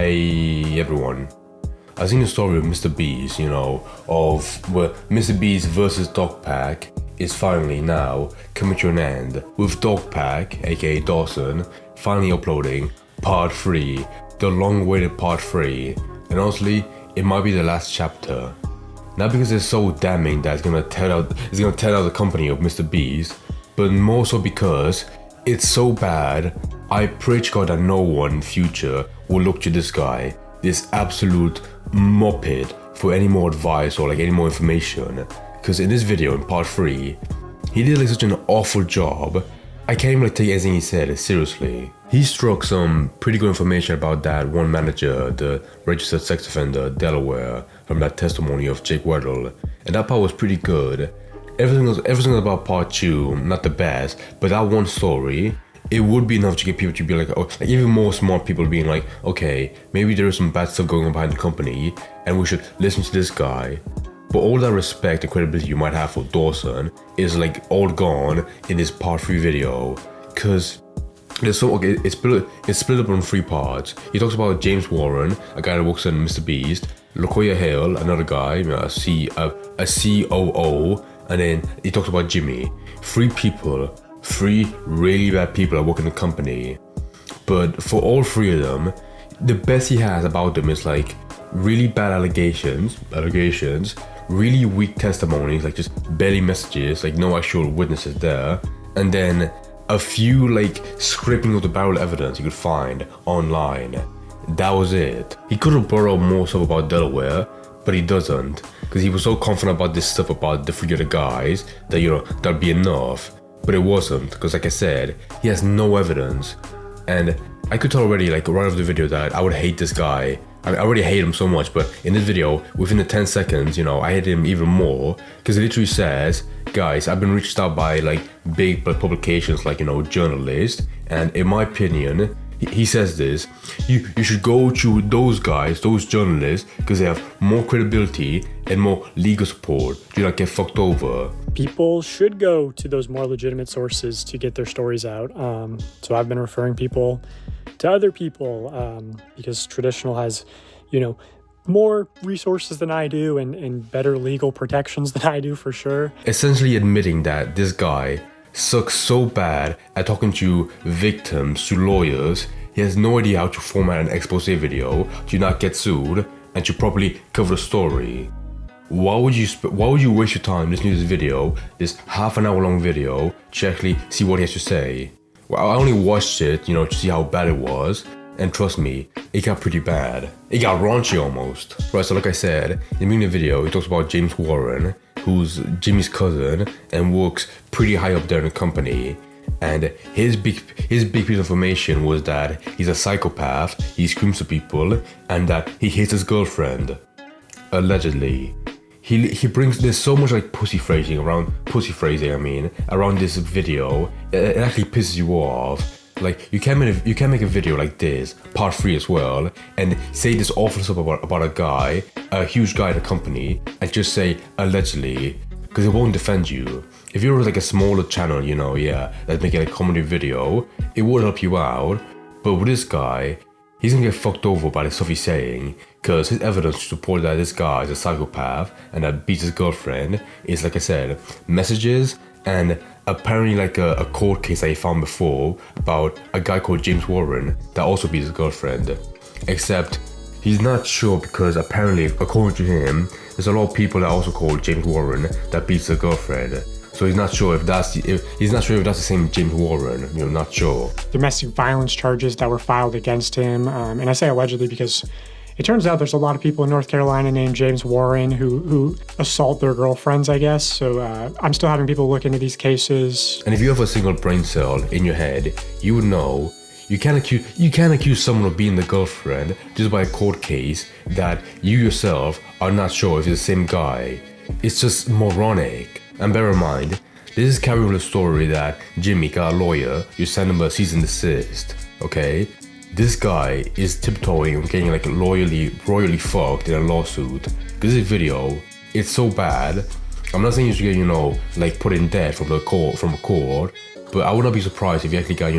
Hey everyone. I seen the story of Mr. Beast, of where Mr. Beast versus DogPack is finally now coming to an end, with DogPack, aka Dawson, finally uploading part 3, the long-awaited part 3, and honestly, it might be the last chapter. Not because it's so damning that it's gonna tear out the company of Mr. Beast, but more so because it's so bad, I pray to God that no one in the future will look to this guy, this absolute muppet, for any more advice or any more information. Because in this video, in part 3, he did such an awful job, I can't even take anything he said seriously. He struck some pretty good information about that one manager, the registered sex offender, Delaware, from that testimony of Jake Weddle, and that part was pretty good. Everything about part 2, not the best, but that one story, it would be enough to get people to be even more smart people being like, okay, maybe there is some bad stuff going on behind the company, and we should listen to this guy. But all that respect and credibility you might have for Dawson is all gone in this part 3 video, because it's split up in 3 parts. He talks about James Warren, a guy that works in Mr. Beast, LaQuia Hale, another guy, a COO, and then he talks about Jimmy. 3 people, 3 really bad people that work in the company. But for all 3 of them, the best he has about them is really bad allegations, really weak testimonies, just barely messages, no actual witnesses there, and then a few scraping of the barrel evidence you could find online. That was it. He could have brought up more stuff about Delaware, but he doesn't, because he was so confident about this stuff about the 3 other guys that that'd be enough. But it wasn't, because like I said, he has no evidence. And I could tell already, right off the video, that I would hate this guy. I already hate him so much, but in this video, within the 10 seconds, I hate him even more, because it literally says, guys, I've been reached out by big publications journalists, and in my opinion, he says this, you should go to those guys, those journalists, because they have more credibility and more legal support. Do not get fucked over. People should go to those more legitimate sources to get their stories out. So I've been referring people to other people because traditional has, more resources than I do and better legal protections than I do for sure. Essentially admitting that this guy sucks so bad at talking to victims, to lawyers, he has no idea how to format an expose video to not get sued and to properly cover the story. Why would you waste your time listening to this video, this half an hour long video, to actually see what he has to say? Well, I only watched it, to see how bad it was, and trust me, it got pretty bad. It got raunchy almost. Right, so like I said, in the beginning of the video, he talks about James Warren, who's Jimmy's cousin and works pretty high up there in the company. And his big piece of information was that he's a psychopath, he screams at people, and that he hates his girlfriend. Allegedly. He brings, there's so much pussy phrasing around this video, it actually pisses you off. You can't make a video like this, part 3 as well, and say this awful stuff about a guy, a huge guy in a company, and just say allegedly, because it won't defend you. If you're a smaller channel, that's making a comedy video, it would help you out. But with this guy, he's gonna get fucked over by the stuff he's saying, because his evidence to support that this guy is a psychopath and that beats his girlfriend is, like I said, messages and apparently a court case that he found before about a guy called James Warren that also beats his girlfriend. Except he's not sure, because apparently, according to him, there's a lot of people that also call James Warren that beats their girlfriend. So he's not sure if that's the same James Warren. Not sure. Domestic violence charges that were filed against him, and I say allegedly because it turns out there's a lot of people in North Carolina named James Warren who assault their girlfriends, I guess. So I'm still having people look into these cases. And if you have a single brain cell in your head, you would know you can't accuse someone of being the girlfriend just by a court case that you yourself are not sure if it's the same guy. It's just moronic. And bear in mind, this is carrying on the story that Jimmy got a lawyer, you send him a cease and desist, okay? This guy is tiptoeing and getting royally fucked in a lawsuit. This video, it's so bad. I'm not saying you should get, put in debt from a court, but I would not be surprised if he actually got,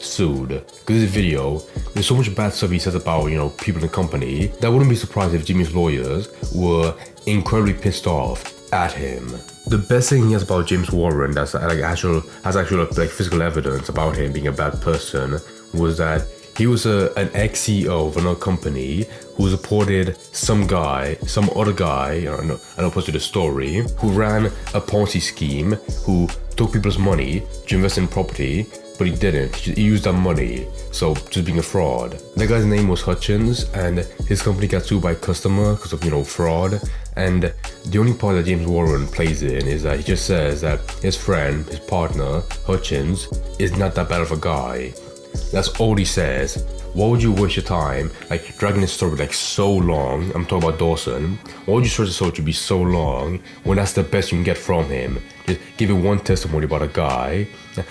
sued. Because this video, there's so much bad stuff he says about, people in the company, that I wouldn't be surprised if Jimmy's lawyers were incredibly pissed off at him. The best thing he has about James Warren that's actual physical evidence about him being a bad person was that he was an ex-CEO of another company who supported some other guy, I don't post you the story, who ran a Ponzi scheme, who took people's money to invest in property, but he didn't. He used that money, so just being a fraud. That guy's name was Hutchins, and his company got sued by a customer because of, fraud. And the only part that James Warren plays in is that he just says that his friend, his partner, Hutchins, is not that bad of a guy. That's all he says. Why would you waste your time dragging this story so long? I'm talking about Dawson. Why would you stretch the story to be so long when that's the best you can get from him? Just give it one testimony about a guy.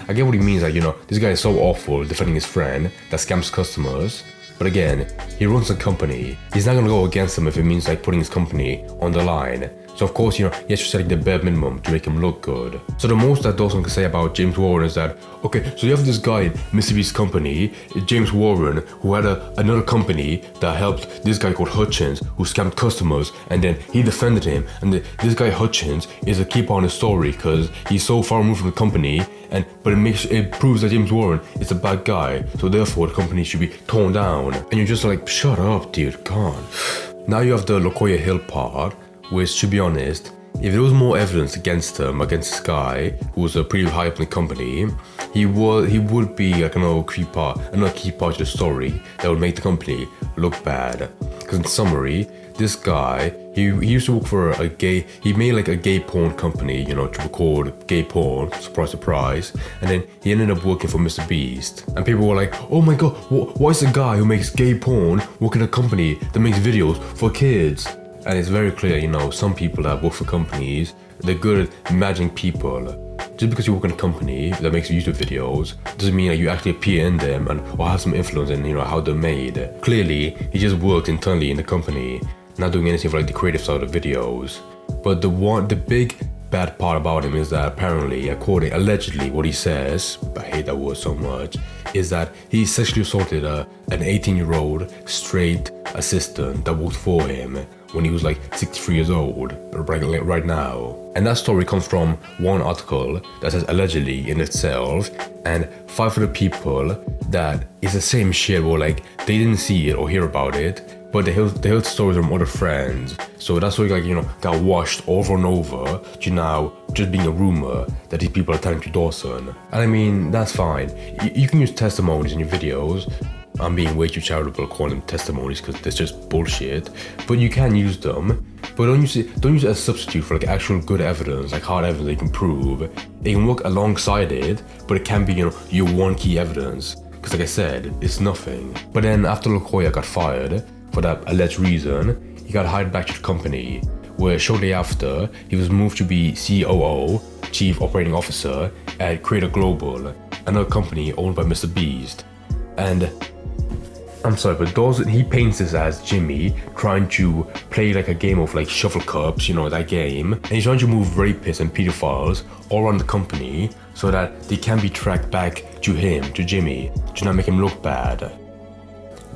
I get what he means, this guy is so awful defending his friend that scams customers. But again, he runs a company. He's not gonna go against him if it means putting his company on the line. So of course, he has to set the bare minimum to make him look good. So the most that Dawson can say about James Warren is that, okay, so you have this guy in Mr. Beast's company, James Warren, who had another company that helped this guy called Hutchins, who scammed customers, and then he defended him. And this guy Hutchins is a keeper on the story because he's so far removed from the company, but it proves that James Warren is a bad guy, so therefore the company should be torn down. And you're just shut up, dude, God. Now you have the LaCoya Hill part, which, to be honest, if there was more evidence against this guy, who was pretty high up in the company, he would be another key part to the story that would make the company look bad. Because in summary, this guy, he used to work for he made a gay porn company, to record gay porn, surprise, surprise, and then he ended up working for Mr. Beast. And people were like, oh my god, why is the guy who makes gay porn working at a company that makes videos for kids? And it's very clear, some people that work for companies, they're good at imagining people. Just because you work in a company that makes YouTube videos doesn't mean that you actually appear in them or have some influence in how they're made. Clearly, he just worked internally in the company, not doing anything for the creative side of the videos. But the big bad part about him is that apparently, allegedly, what he says, I hate that word so much, is that he sexually assaulted an 18-year-old straight assistant that worked for him when he was 63 years old, right now. And that story comes from one article that says allegedly in itself, and 500 people that is the same shit where they didn't see it or hear about it, but they heard stories from other friends. So that's why got washed over and over to now just being a rumor that these people are telling to Dawson. And I mean, that's fine. You can use testimonies in your videos. I'm being way too charitable calling them testimonies because it's just bullshit. But you can use them. But don't use it as a substitute for actual good evidence, hard evidence that you can prove. It can work alongside it, but it can be your one key evidence. Because like I said, it's nothing. But then after LaCoya got fired for that alleged reason, he got hired back to the company, where shortly after he was moved to be COO, Chief Operating Officer, at Creator Global, another company owned by Mr. Beast. And I'm sorry, but Dawson, he paints this as Jimmy trying to play a game of shuffle cups, that game. And he's trying to move rapists and pedophiles all around the company so that they can be tracked back to him, to Jimmy, to not make him look bad.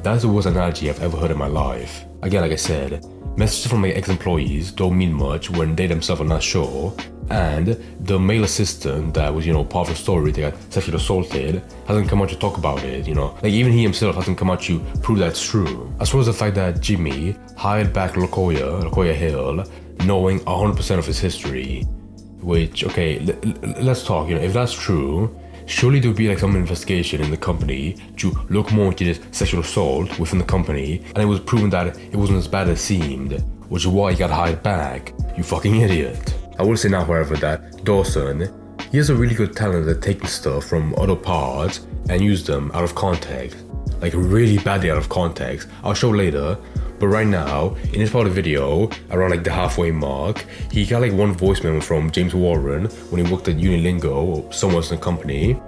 That's the worst analogy I've ever heard in my life. Again, like I said, messages from ex-employees don't mean much when they themselves are not sure. And the male assistant that was, part of the story that got sexually assaulted hasn't come out to talk about it, even he himself hasn't come out to prove that's true. As well as the fact that Jimmy hired back LaCoya Hill, knowing 100% of his history. Which, okay, let's talk, if that's true, surely there would be some investigation in the company to look more into this sexual assault within the company, and it was proven that it wasn't as bad as it seemed, which is why he got hired back, you fucking idiot. I will say now, however, that Dawson, he has a really good talent at taking stuff from other parts and use them out of context. Really badly out of context. I'll show later. But right now, in this part of the video, around the halfway mark, he got one voice memo from James Warren when he worked at Unilingo or somewhere else in the company.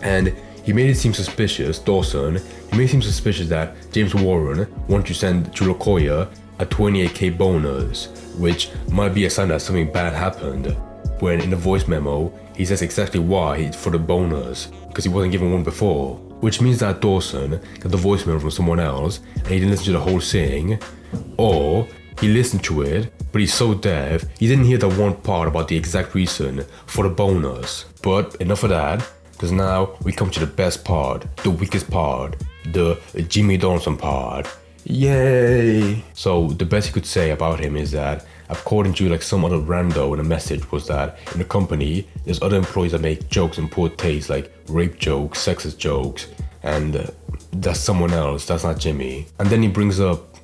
And he made it seem suspicious, Dawson, he made it seem suspicious that James Warren wanted to send to LaCoya a $28,000 bonus, which might be a sign that something bad happened. When in the voice memo, he he says exactly why for the bonus, because he wasn't given one before. Which means that Dawson got the voicemail from someone else and he didn't listen to the whole thing, or he listened to it, but he's so deaf, he didn't hear the one part about the exact reason for the bonus. But enough of that, because now we come to the best part, the weakest part, the Jimmy Donaldson part. Yay! So the best you could say about him is that, according to like some other rando in a message, was that in the company there's other employees that make jokes in poor taste, like rape jokes, sexist jokes, and that's someone else, that's not Jimmy. And then he brings up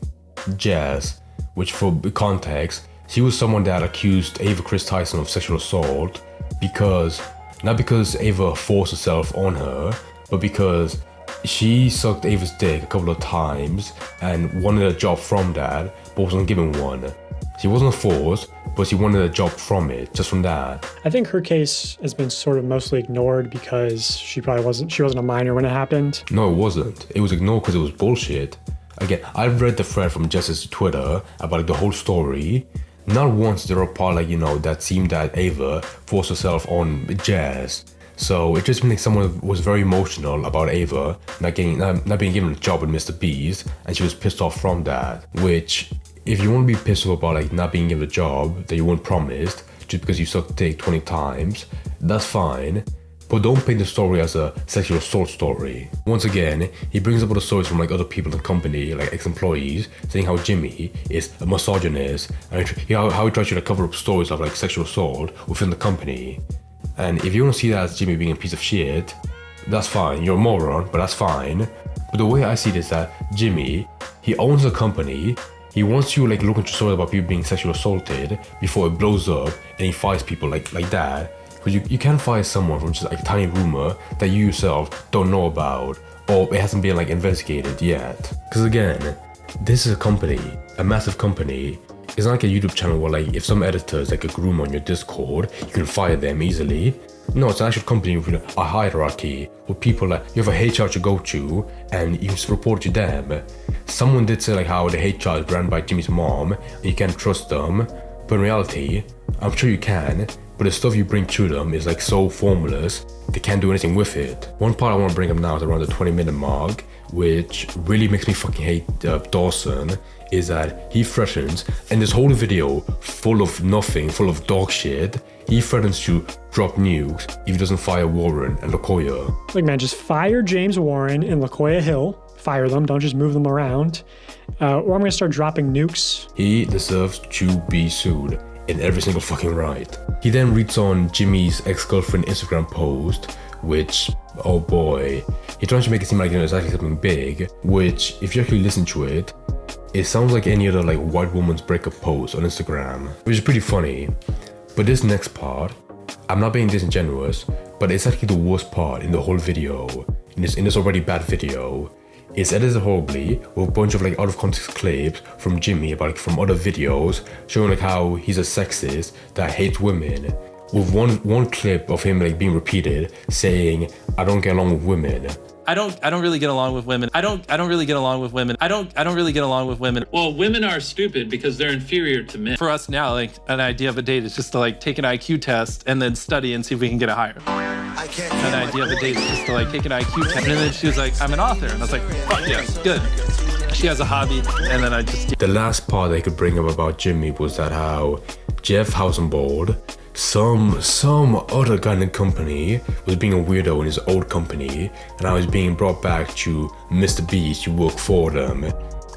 Jazz, which for context, she was someone that accused Ava Chris Tyson of sexual assault not because Ava forced herself on her, but because she sucked Ava's dick a couple of times and wanted a job from that, but wasn't given one. She wasn't forced, but she wanted a job from it, just from that. I think her case has been sort of mostly ignored because she wasn't a minor when it happened. No, it wasn't. It was ignored because it was bullshit. Again, I've read the thread from Jess's Twitter about like, the whole story. Not once did there a part that seemed that Ava forced herself on Jazz. So it just meant like someone was very emotional about Ava not being given a job at Mr. B's, and she was pissed off from that. Which, if you want to be pissed off about like not being given a job that you weren't promised just because you sucked dick 20 times, that's fine. But don't paint the story as a sexual assault story. Once again, he brings up other stories from like other people in the company, like ex-employees, saying how Jimmy is a misogynist and how he tries to like, cover up stories of like sexual assault within the company. And if you want to see that as Jimmy being a piece of shit, that's fine. You're a moron, but that's fine. But the way I see it is that Jimmy, he owns a company. He wants you like look into stories about people being sexually assaulted before it blows up, and he fires people like that. Because you can't fire someone from just like a tiny rumor that you yourself don't know about, or it hasn't been like investigated yet. Because again, this is a company, a massive company. It's not like a YouTube channel where like if some editor is like a groomer on your Discord, you can fire them easily. No, it's an actual company with a hierarchy with people like you have a HR to go to and you just report to them. Someone did say like how the HR is run by Jimmy's mom and you can't trust them, but in reality, I'm sure you can, but the stuff you bring to them is like so formless, they can't do anything with it. One part I want to bring up now is around the 20-minute mark, which really makes me fucking hate Dawson, is that he threatens, and this whole video full of nothing, full of dog shit, he threatens to drop nukes if he doesn't fire Warren and LaCoya. Like, man, just fire James Warren and LaCoya Hill. Fire them, don't just move them around. Or I'm gonna start dropping nukes. He deserves to be sued in every single fucking right. He then reads on Jimmy's ex-girlfriend Instagram post, which, oh boy, he tries to make it seem like it's actually something big, which, if you actually listen to it, it sounds like any other like white woman's breakup post on Instagram, which is pretty funny. But this next part, I'm not being disingenuous, but it's actually the worst part in the whole video, in this already bad video. It's edited horribly with a bunch of like out of context clips from Jimmy about like from other videos showing like how he's a sexist that hates women, with one clip of him like being repeated saying, "I don't get along with women." I don't really get along with women. I don't really get along with women. I don't really get along with women. Well, women are stupid because they're inferior to men. For us now, like an idea of a date is just to like take an IQ test and then study and see if we can get it higher. An idea of a date is just to like take an IQ test. And then she was like, "I'm an author." And I was like, "Fuck yeah, good." She has a hobby. And then I just... The last part they could bring up about Jimmy was that how Jeff Housenbold, some other guy in the company, was being a weirdo in his old company, and how he's being brought back to Mr. Beast to work for them,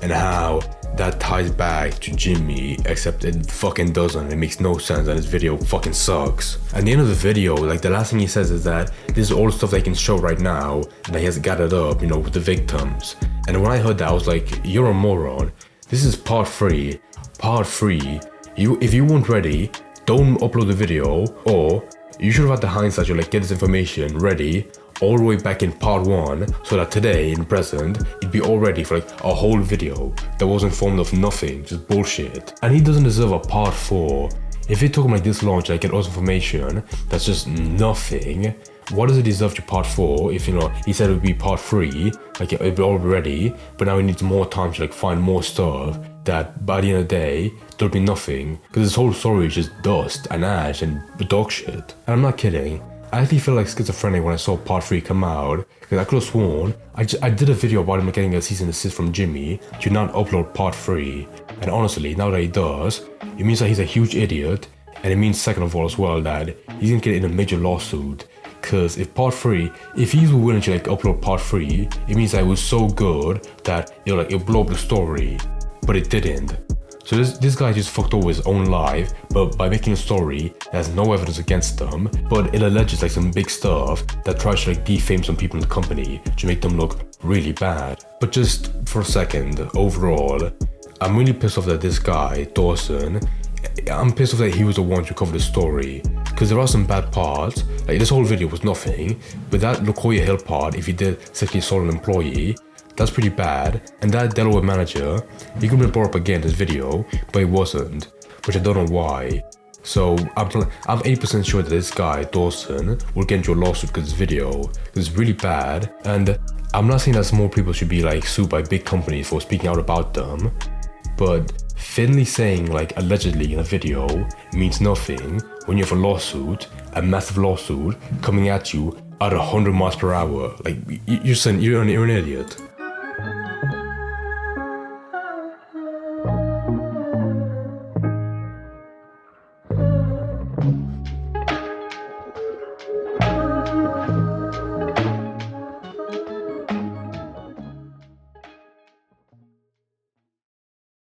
and how that ties back to Jimmy, except it fucking doesn't. It makes no sense and this video fucking sucks. At the end of the video, like the last thing he says is that this is all the stuff they can show right now and that he has gathered up, with the victims. And when I heard that, I was like, you're a moron. This is part 3. Part 3. If you weren't ready, don't upload the video, or you should have had the hindsight to like get this information ready all the way back in part 1, so that today in present it'd be all ready for like a whole video that wasn't formed of nothing, just bullshit. And he doesn't deserve a part 4. If it took him like this long to like get all this information that's just nothing, what does it deserve to part 4 if he said it would be part 3, like it'd be all ready, but now he needs more time to like find more stuff that by the end of the day there'll be nothing, because this whole story is just dust and ash and dog shit. And I'm not kidding. I actually felt like schizophrenic when I saw part 3 come out, because I could have sworn I did a video about him getting a cease and desist from Jimmy to not upload part 3, and honestly, now that he does, it means that he's a huge idiot, and it means second of all as well that he's gonna get in a major lawsuit, because if he's willing to like upload part 3, it means that it was so good that it'll blow up the story, but it didn't. So this guy just fucked over his own life, but by making a story that has no evidence against them, but it alleges like some big stuff that tries to like defame some people in the company to make them look really bad. But just for a second, overall, I'm really pissed off that this guy, Dawson, I'm pissed off that he was the one to cover the story, because there are some bad parts. Like this whole video was nothing, but that LaCoya Hill part, if he did sexually assault an employee, that's pretty bad. And that Delaware manager, he could have been brought up again in this video, but he wasn't, which I don't know why. So I'm 80% sure that this guy, Dawson, will get into a lawsuit because of this video, because it's really bad. And I'm not saying that small people should be like sued by big companies for speaking out about them, but Finley saying like allegedly in a video means nothing when you have a lawsuit, a massive lawsuit, coming at you at 100 miles per hour. Like you're an idiot.